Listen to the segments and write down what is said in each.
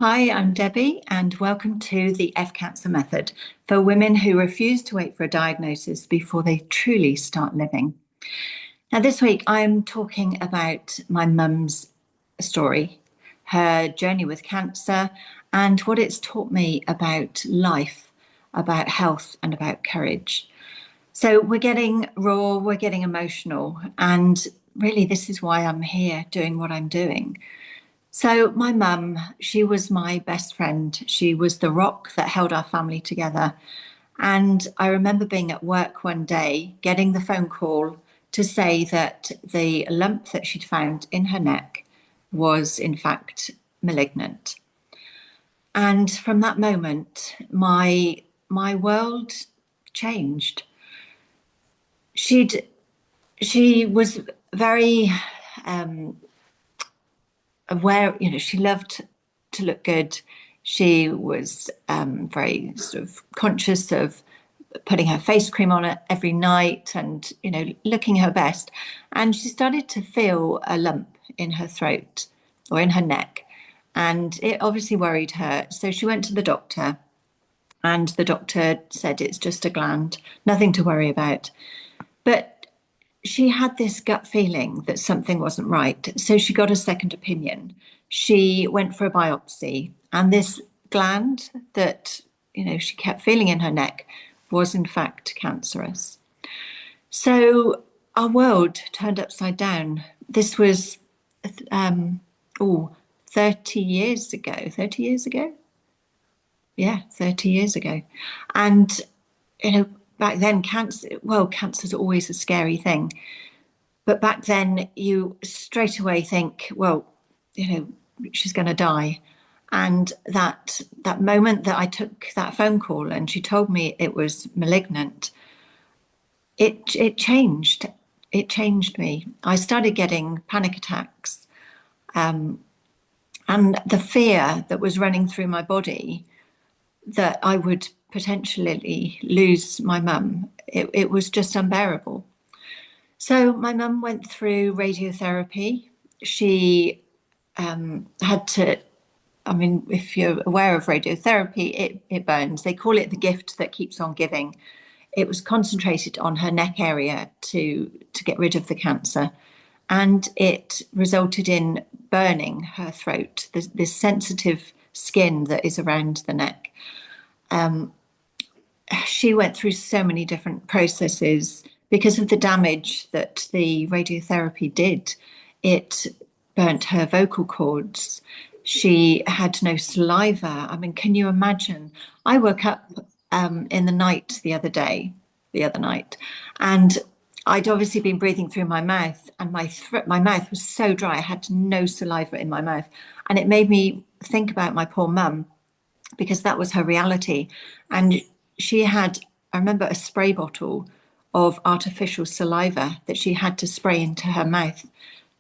Hi, I'm Debbie, and welcome to the F-Cancer Method for women who refuse to wait for a diagnosis before they truly start living. Now, this week I'm talking about my mum's story, her journey with cancer, and what it's taught me about life, about health, and about courage. So we're getting raw, we're getting emotional, and really this is why I'm here doing what I'm doing. So, my mum, she was my best friend. She was the rock that held our family together. And I remember being at work one day, getting the phone call to say that the lump that she'd found in her neck was, in fact, malignant. And from that moment, my world changed. She'd she was very aware, she loved to look good. She was very sort of conscious of putting her face cream on it every night and, looking her best. And she started to feel a lump in her throat or in her neck. And it obviously worried her. So she went to the doctor, and the doctor said it's just a gland, nothing to worry about. But she had this gut feeling that something wasn't right. So she got a second opinion. She went for a biopsy, and this gland that, she kept feeling in her neck was in fact cancerous. So our world turned upside down. This was, oh, 30 years ago. 30 years ago? Yeah, 30 years ago. And, back then, cancer's always a scary thing. But back then, you straight away think, well, she's going to die. And that moment that I took that phone call and she told me it was malignant, it changed. It changed me. I started getting panic attacks, and the fear that was running through my body that I would potentially lose my mum. It was just unbearable. So my mum went through radiotherapy. She had to, I mean, if you're aware of radiotherapy, it burns. They call it the gift that keeps on giving. It was concentrated on her neck area to get rid of the cancer. And it resulted in burning her throat, this sensitive skin that is around the neck. She went through so many different processes because of the damage that the radiotherapy did. It burnt her vocal cords. She had no saliva. I mean, can you imagine? I woke up in the night the other night, and I'd obviously been breathing through my mouth, and my mouth was so dry. I had no saliva in my mouth, and it made me think about my poor mum because that was her reality. And she had, I remember, a spray bottle of artificial saliva that she had to spray into her mouth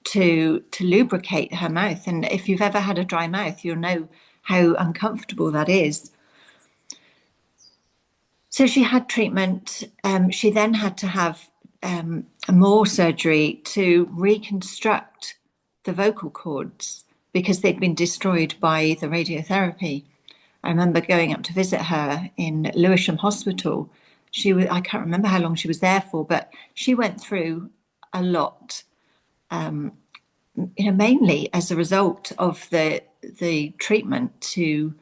to lubricate her mouth. And if you've ever had a dry mouth, you'll know how uncomfortable that is. So she had treatment. She then had to have more surgery to reconstruct the vocal cords because they'd been destroyed by the radiotherapy. I remember going up to visit her in Lewisham Hospital. I can't remember how long she was there for, but she went through a lot, mainly as a result of the treatment to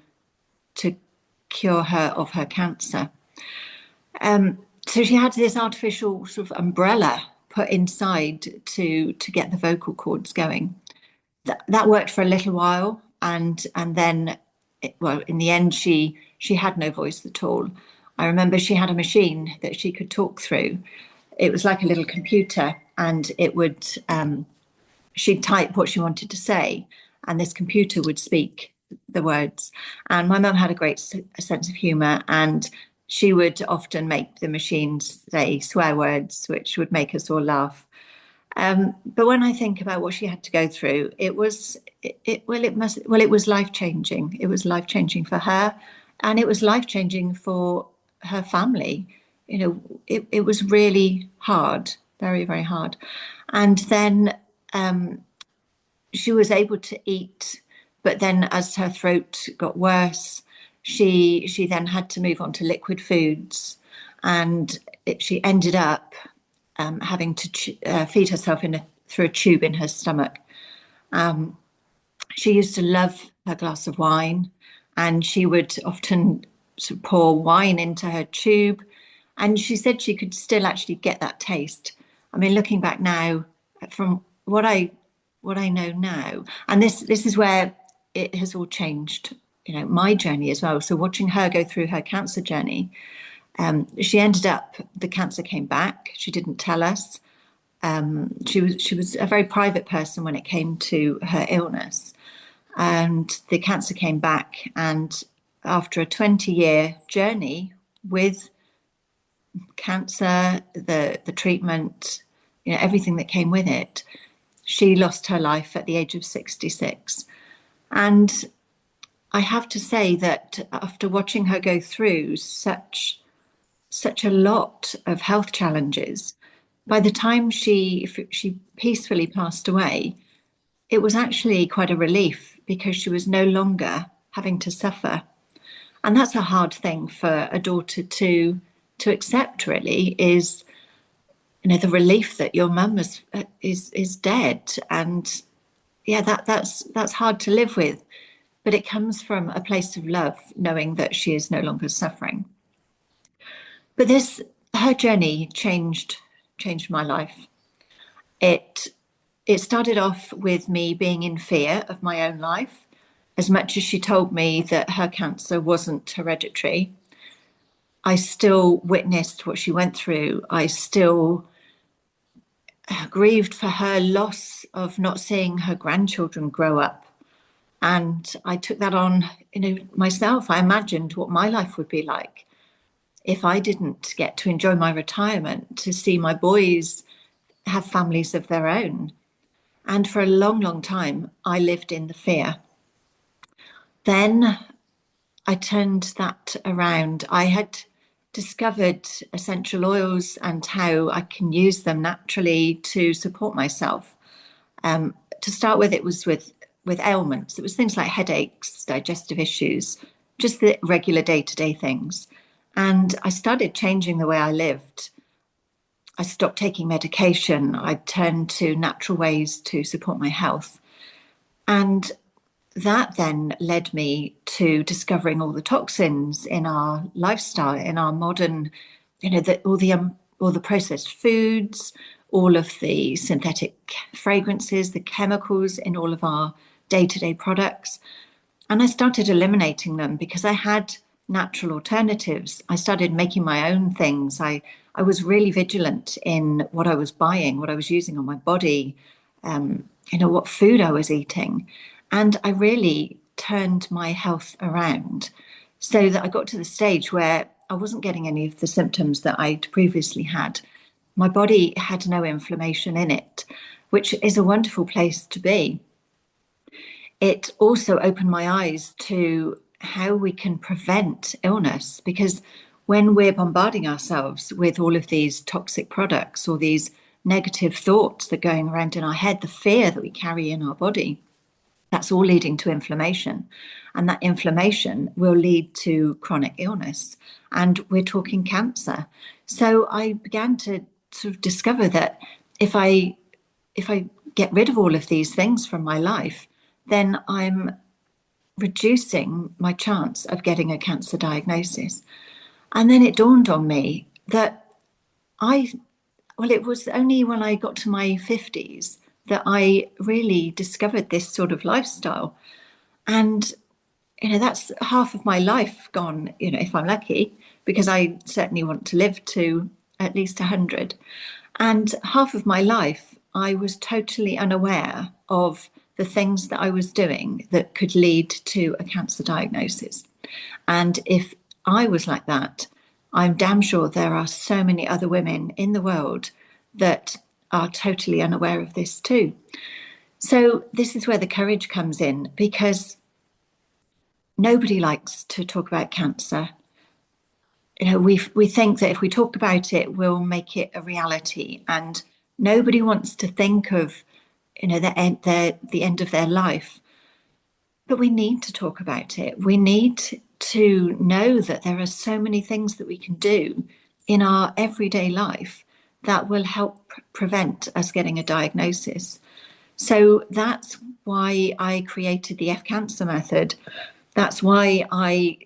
cure her of her cancer. So she had this artificial sort of umbrella put inside to get the vocal cords going. That worked for a little while, and then, in the end, she had no voice at all. I remember she had a machine that she could talk through. It was like a little computer, and it would she'd type what she wanted to say, and this computer would speak the words. And my mum had a great sense of humour, and she would often make the machines say swear words, which would make us all laugh. But when I think about what she had to go through, it was life changing. It was life changing for her, and it was life changing for her family. It was really hard, very, very hard. And then she was able to eat But then as her throat got worse, she then had to move on to liquid foods, and she ended up having to feed herself through a tube in her stomach. She used to love her glass of wine, and she would often sort of pour wine into her tube. And she said she could still actually get that taste. I mean, looking back now, from what I know now, and this is where it has all changed. My journey as well. So watching her go through her cancer journey, she ended up, the cancer came back. She didn't tell us. She was a very private person when it came to her illness, and the cancer came back. And after a 20-year journey with cancer, the treatment, everything that came with it, she lost her life at the age of 66. And I have to say that after watching her go through such a lot of health challenges, by the time she peacefully passed away, it was actually quite a relief, because she was no longer having to suffer. And that's a hard thing for a daughter to accept, really, is the relief that your mum is dead. And yeah, that's hard to live with, but it comes from a place of love, knowing that she is no longer suffering. But her journey changed my life. It started off with me being in fear of my own life. As much as she told me that her cancer wasn't hereditary, I still witnessed what she went through. I still grieved for her loss of not seeing her grandchildren grow up. And I took that on, myself. I imagined what my life would be like if I didn't get to enjoy my retirement, to see my boys have families of their own. And for a long, long time, I lived in the fear. Then I turned that around. I had discovered essential oils and how I can use them naturally to support myself. To start with, it was with ailments. It was things like headaches, digestive issues, just the regular day-to-day things. And I started changing the way I lived. I stopped taking medication. I turned to natural ways to support my health. And that then led me to discovering all the toxins in our lifestyle, in our modern, all the processed foods, all of the synthetic fragrances, the chemicals in all of our day-to-day products. And I started eliminating them because I had natural alternatives. I started making my own things. I was really vigilant in what I was buying, what I was using on my body, what food I was eating. And I really turned my health around, so that I got to the stage where I wasn't getting any of the symptoms that I'd previously had. My body had no inflammation in it, which is a wonderful place to be. It also opened my eyes to how we can prevent illness, because when we're bombarding ourselves with all of these toxic products or these negative thoughts that are going around in our head, the fear that we carry in our body, that's all leading to inflammation. And that inflammation will lead to chronic illness. And we're talking cancer. So I began to sort of discover that if I get rid of all of these things from my life, then I'm reducing my chance of getting a cancer diagnosis. And then it dawned on me that it was only when I got to my 50s that I really discovered this sort of lifestyle. And, that's half of my life gone, if I'm lucky, because I certainly want to live to at least 100. And half of my life, I was totally unaware of the things that I was doing that could lead to a cancer diagnosis. And if I was like that, I'm damn sure there are so many other women in the world that are totally unaware of this too. So this is where the courage comes in, because nobody likes to talk about cancer. We think that if we talk about it, we'll make it a reality, and nobody wants to think of the end of their life. But we need to talk about it. We need to know that there are so many things that we can do in our everyday life that will help prevent us getting a diagnosis. So that's why I created the F Cancer method. That's why I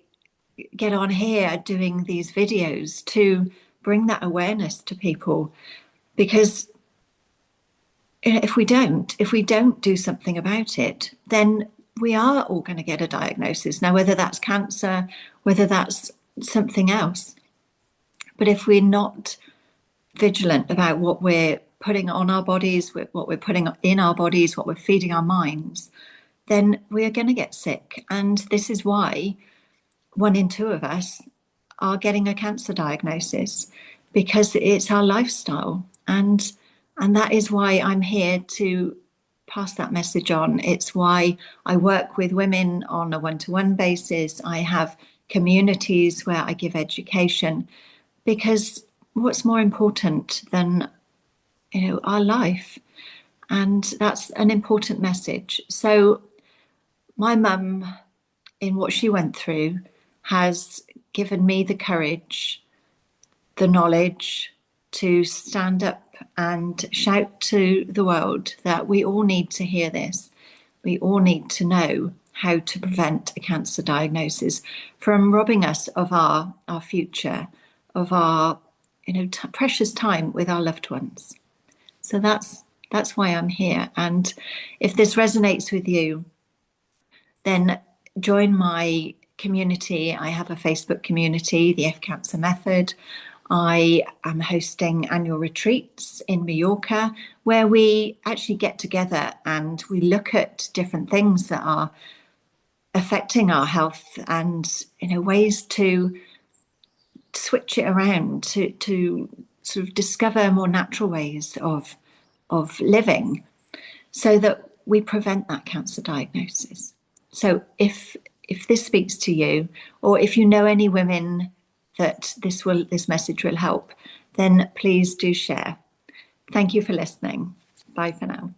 get on here doing these videos, to bring that awareness to people. Because if we don't do something about it, then we are all going to get a diagnosis. Now, whether that's cancer, whether that's something else. But if we're not vigilant about what we're putting on our bodies, what we're putting in our bodies, what we're feeding our minds, then we are going to get sick. And this is why 1 in 2 of us are getting a cancer diagnosis, because it's our lifestyle. And that is why I'm here to pass that message on. It's why I work with women on a one-to-one basis. I have communities where I give education, because what's more important than our life? And that's an important message. So my mum, in what she went through, has given me the courage, the knowledge to stand up and shout to the world that we all need to hear this. We all need to know how to prevent a cancer diagnosis from robbing us of our future, of our precious time with our loved ones. So that's why I'm here. And if this resonates with you, then join my community. I have a Facebook community, the F Cancer Method. I am hosting annual retreats in Mallorca, where we actually get together and we look at different things that are affecting our health, and ways to switch it around, to sort of discover more natural ways of living, so that we prevent that cancer diagnosis. So if this speaks to you, or if you know any women that this message will help, then please do share. Thank you for listening. Bye for now.